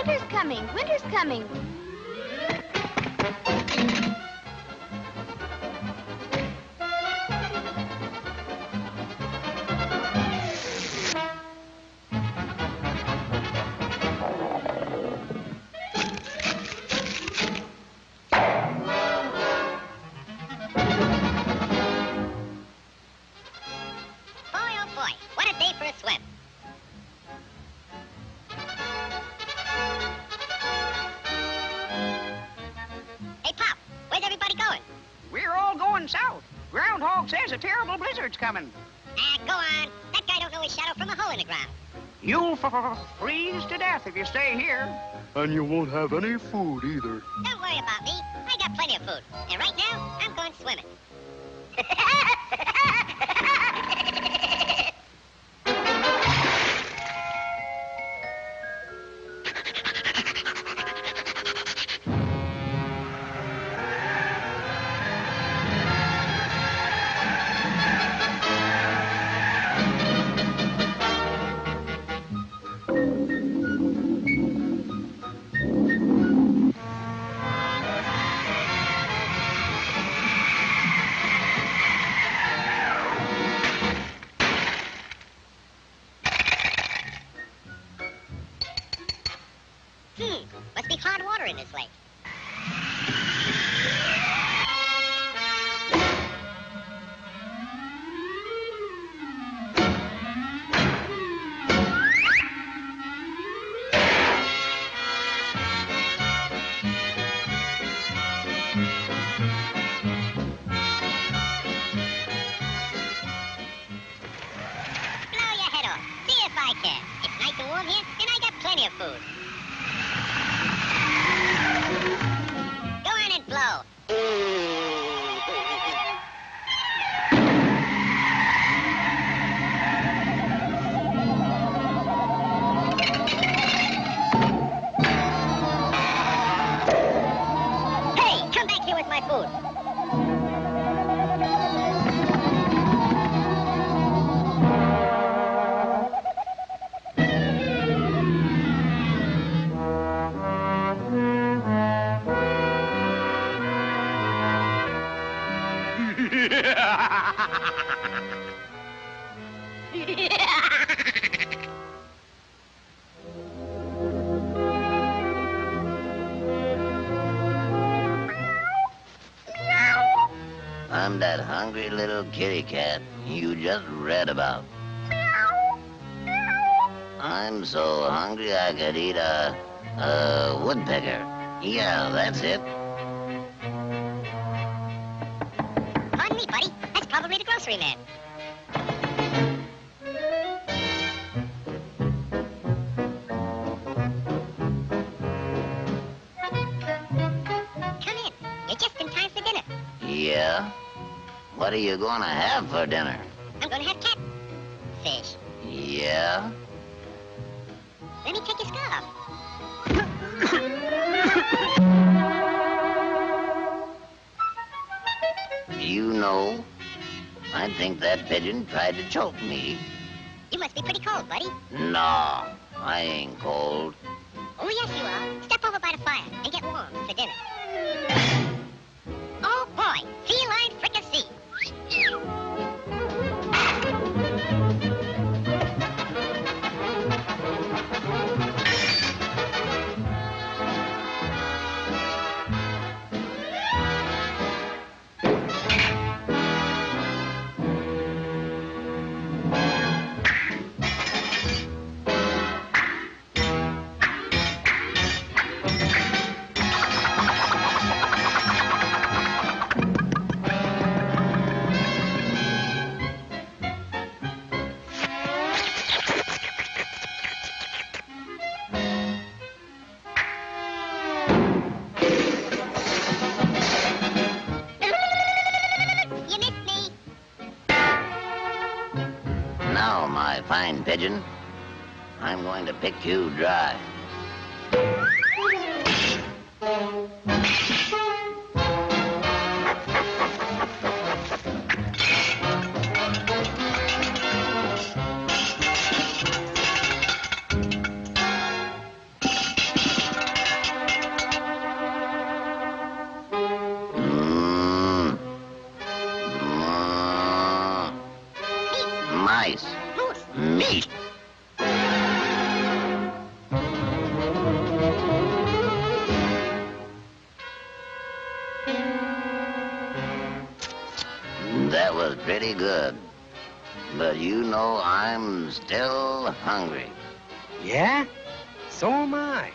Winter's coming. Winter's coming. South. Groundhog says a terrible blizzard's coming. Go on. That guy don't know his shadow from a hole in the ground. You'll freeze to death if you stay here. And you won't have any food either. Don't worry about me. I got plenty of food. And right now, I'm going swimming. Must be hard water in this lake. Blow your head off. See if I can. It's nice and warm here, and I got plenty of food. Go on and blow. Hey, come back here with my food. I'm that hungry little kitty cat you just read about. I'm so hungry I could eat a woodpecker. Yeah, that's it. Pardon me, buddy. That's probably the grocery man. Come in. You're just in time for dinner. Yeah? What are you gonna have for dinner? I'm gonna have catfish. Yeah? Let me take your scarf. You know, I think that pigeon tried to choke me. You must be pretty cold, buddy. No, I ain't cold. Oh, yes, you are. Step over by the fire and get warm for dinner. Oh, boy. Feline fricassee. Now, my fine pigeon, I'm going to pick you dry. nice. Meat. That was pretty good. But you know I'm still hungry. Yeah? So am I.